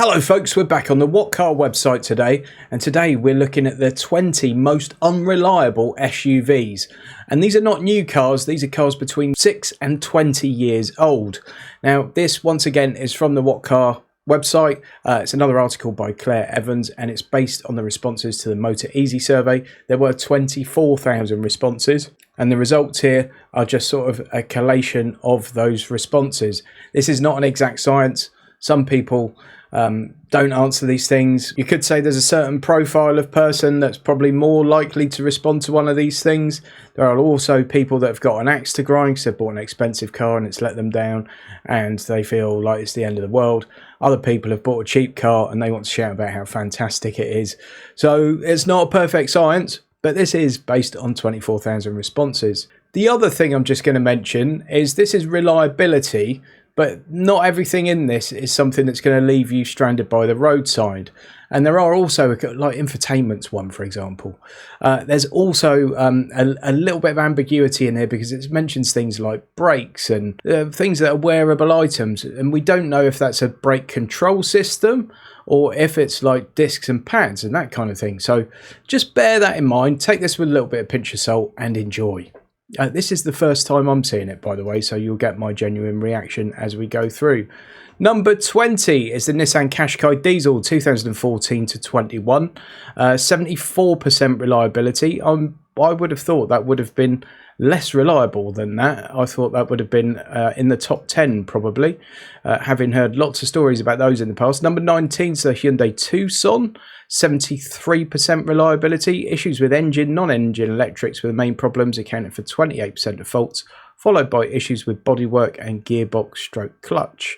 Hello folks, we're back on the WhatCar website today, and today we're looking at the 20 most unreliable SUVs. And these are not new cars, these are cars between 6 and 20 years old. Now this once again is from the WhatCar website. It's another article by Claire Evans, and it's based on the responses to the Motor Easy survey. There were 24,000 responses, and the results here are just sort of a collation of those responses. This is not an exact science. Some people don't answer these things. You could say there's a certain profile of person that's probably more likely to respond to one of these things. There are also people that have got an axe to grind because they've bought an expensive car and it's let them down and they feel like it's the end of the world. Other people have bought a cheap car and they want to shout about how fantastic it is. So it's not a perfect science, but this is based on 24,000 responses. The other thing I'm just going to mention is this is reliability, but not everything in this is something that's going to leave you stranded by the roadside. And there are also, like infotainment's one, for example. There's also a little bit of ambiguity in here because it mentions things like brakes and things that are wearable items. And we don't know if that's a brake control system or if it's like discs and pads and that kind of thing. So just bear that in mind. Take this with a little bit of pinch of salt and enjoy. This is the first time I'm seeing it, by the way, so you'll get my genuine reaction as we go through. Number 20 is the Nissan Qashqai Diesel 2014 to 21. 74% reliability. I would have thought that would have been less reliable than that. I thought that would have been in the top 10 probably, having heard lots of stories about those in the past. Number 19 is the Hyundai Tucson. 73% reliability. Issues with engine, non-engine electrics were the main problems, accounting for 28% of faults, followed by issues with bodywork and gearbox/clutch.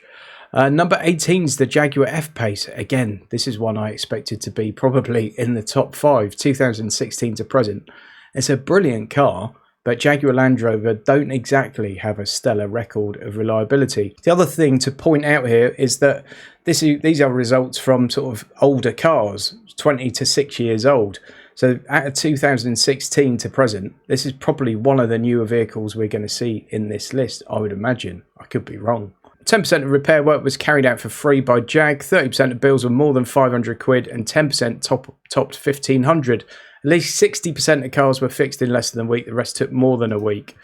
Number 18 is the Jaguar F-Pace. Again, this is one I expected to be probably in the top 5, 2016 to present. It's a brilliant car, but Jaguar Land Rover don't exactly have a stellar record of reliability. The other thing to point out here is that these are results from sort of older cars, 20 to 6 years old. So out of 2016 to present, this is probably one of the newer vehicles we're going to see in this list, I would imagine. I could be wrong. 10% of repair work was carried out for free by Jag, 30% of bills were more than 500 quid, and 10% topped 1,500. At least 60% of cars were fixed in less than a week, the rest took more than a week.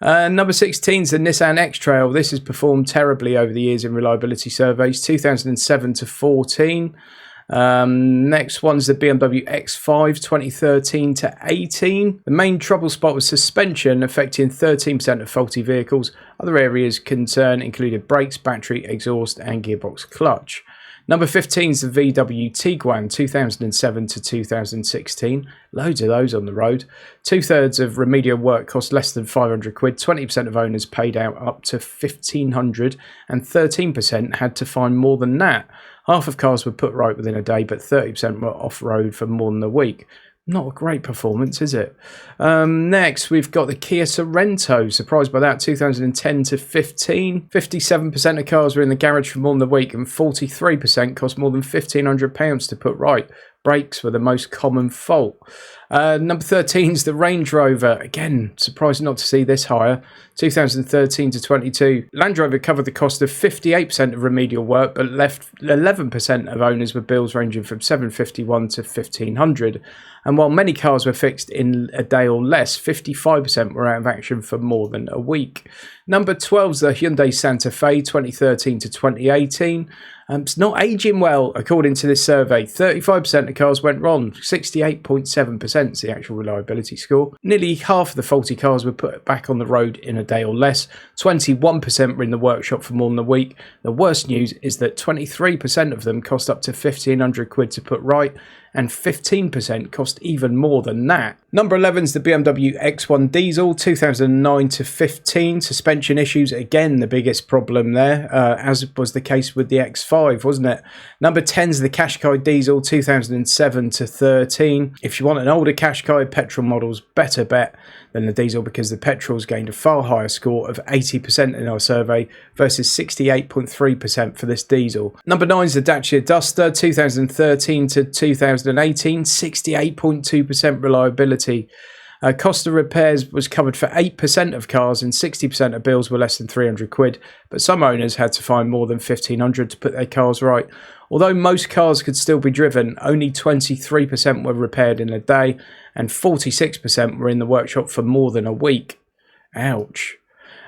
Number 16 is the Nissan X-Trail. This has performed terribly over the years in reliability surveys, 2007 to 14. Next one's the BMW X5, 2013 to 18. The main trouble spot was suspension, affecting 13% of faulty vehicles. Other areas concern included brakes, battery, exhaust and gearbox clutch. Number 15 is the VW Tiguan, 2007 to 2016. Loads of those on the road. 2/3 of remedial work cost less than 500 quid. 20% of owners paid out up to 1,500 and 13% had to find more than that. Half of cars were put right within a day, but 30% were off-road for more than a week. Not a great performance, is it? Next, we've got the Kia Sorento. Surprised by that, 2010 to 15. 57% of cars were in the garage for more than a week, and 43% cost more than £1,500 to put right. Brakes were the most common fault. Number 13 is the Range Rover. Again, surprised not to see this higher. 2013 to 22. Land Rover covered the cost of 58% of remedial work, but left 11% of owners with bills ranging from £751 to £1,500. And while many cars were fixed in a day or less, 55% were out of action for more than a week. Number 12 is the Hyundai Santa Fe, 2013 to 2018. It's not aging well, according to this survey. 35% of cars went wrong. 68.7% is the actual reliability score. Nearly half of the faulty cars were put back on the road in a day or less. 21% were in the workshop for more than a week. The worst news is that 23% of them cost up to 1,500 quid to put right, and 15% cost even more than that. Number 11 is the BMW X1 Diesel, 2009 to 15. Suspension issues, again the biggest problem there, as was the case with the X5, wasn't it? Number 10 is the Qashqai Diesel, 2007 to 13. If you want an older Qashqai, petrol models, better bet than the diesel because the petrol's gained a far higher score of 80% in our survey versus 68.3% for this diesel. Number 9 is the Dacia Duster, 2013 to 2018, 68.2% reliability. Cost of repairs was covered for 8% of cars and 60% of bills were less than 300 quid, but some owners had to find more than 1,500 to put their cars right. Although most cars could still be driven, only 23% were repaired in a day and 46% were in the workshop for more than a week. Ouch.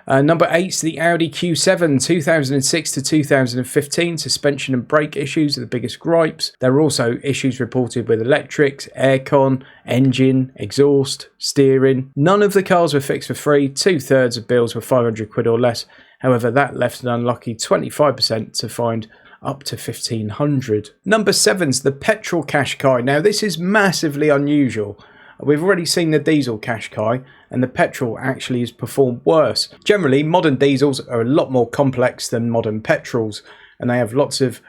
Number 8 is the Audi Q7, 2006 to 2015. Suspension and brake issues are the biggest gripes. There were also issues reported with electrics, aircon, engine, exhaust, steering. None of the cars were fixed for free. 2/3 of bills were 500 quid or less. However, that left an unlucky 25% to find up to 1,500. Number 7's the petrol Qashqai. Now, this is massively unusual. We've already seen the diesel Qashqai, and the petrol actually has performed worse. Generally, modern diesels are a lot more complex than modern petrols, and they have lots of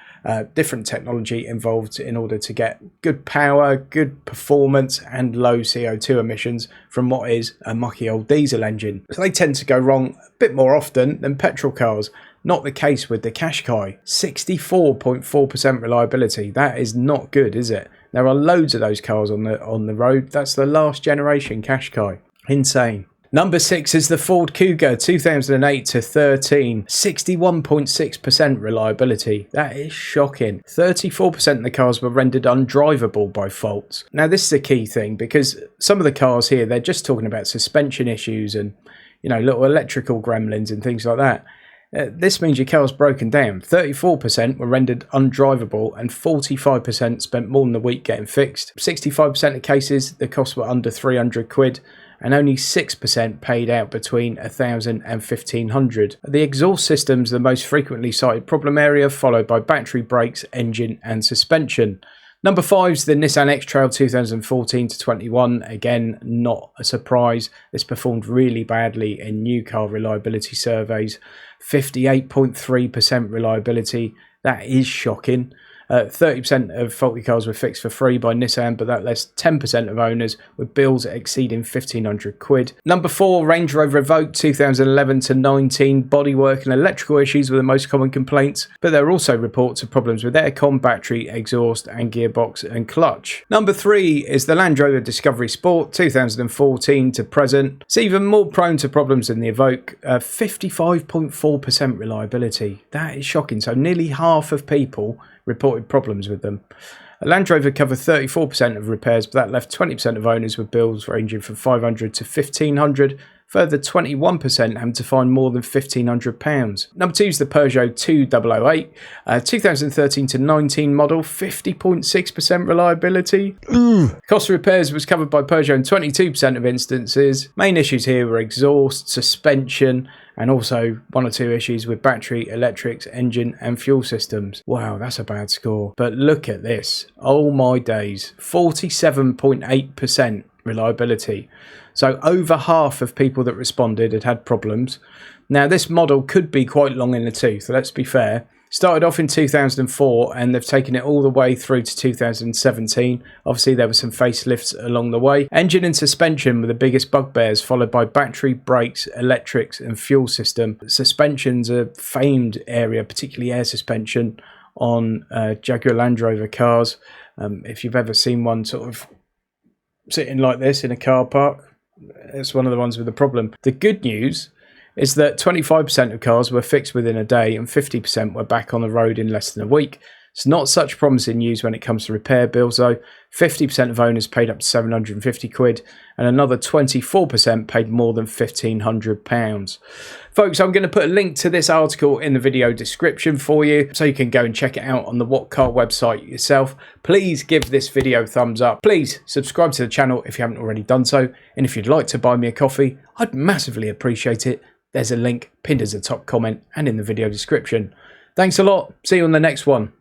different technology involved in order to get good power, good performance, and low CO2 emissions from what is a mucky old diesel engine. So they tend to go wrong a bit more often than petrol cars. Not the case with the Qashqai. 64.4% reliability. That is not good, is it? There are loads of those cars on the road. That's the last generation Qashqai. Insane. Number 6 is the Ford Kuga, 2008 to 13. 61.6% reliability. That is shocking. 34% of the cars were rendered undrivable by faults. Now, this is a key thing because some of the cars here, they're just talking about suspension issues and, you know, little electrical gremlins and things like that. This means your car's broken down. 34% were rendered undrivable and 45% spent more than a week getting fixed. 65% of cases, the costs were under 300 quid and only 6% paid out between 1,000 and 1,500. The exhaust system's the most frequently cited problem area, followed by battery, brakes, engine and suspension. Number 5 is the Nissan X-Trail 2014 to 21. Again, not a surprise. This performed really badly in new car reliability surveys. 58.3% reliability. That is shocking. 30% of faulty cars were fixed for free by Nissan, but that left 10% of owners with bills exceeding 1,500 quid. Number 4, Range Rover Evoque 2011 to 19. Bodywork and electrical issues were the most common complaints, but there are also reports of problems with aircon, battery, exhaust and gearbox and clutch. Number 3 is the Land Rover Discovery Sport 2014 to present. It's even more prone to problems than the Evoque. 55.4% reliability. That is shocking. So nearly half of people reported problems with them. Land Rover covered 34% of repairs, but that left 20% of owners with bills ranging from 500 to 1,500. Further 21% having to find more than £1,500. Number 2 is the Peugeot 2008, 2013 to 19 model, 50.6% reliability. Cost of repairs was covered by Peugeot in 22% of instances. Main issues here were exhaust, suspension, and also 1 or 2 issues with battery, electrics, engine and fuel systems. Wow, that's a bad score. But look at this. Oh my days. 47.8% reliability. So over half of people that responded had problems. Now this model could be quite long in the tooth, let's be fair. Started off in 2004 and they've taken it all the way through to 2017. Obviously there were some facelifts along the way. Engine and suspension were the biggest bugbears, followed by battery, brakes, electrics and fuel system. Suspension's a famed area, particularly air suspension on Jaguar Land Rover cars. If you've ever seen one sort of sitting like this in a car park, it's one of the ones with a problem. The good news is that 25% of cars were fixed within a day and 50% were back on the road in less than a week. It's not such promising news when it comes to repair bills though. 50% of owners paid up to 750 quid and another 24% paid more than £1,500. Folks, I'm going to put a link to this article in the video description for you so you can go and check it out on the WhatCar website yourself. Please give this video a thumbs up. Please subscribe to the channel if you haven't already done so. And if you'd like to buy me a coffee, I'd massively appreciate it. There's a link pinned as a top comment and in the video description. Thanks a lot. See you on the next one.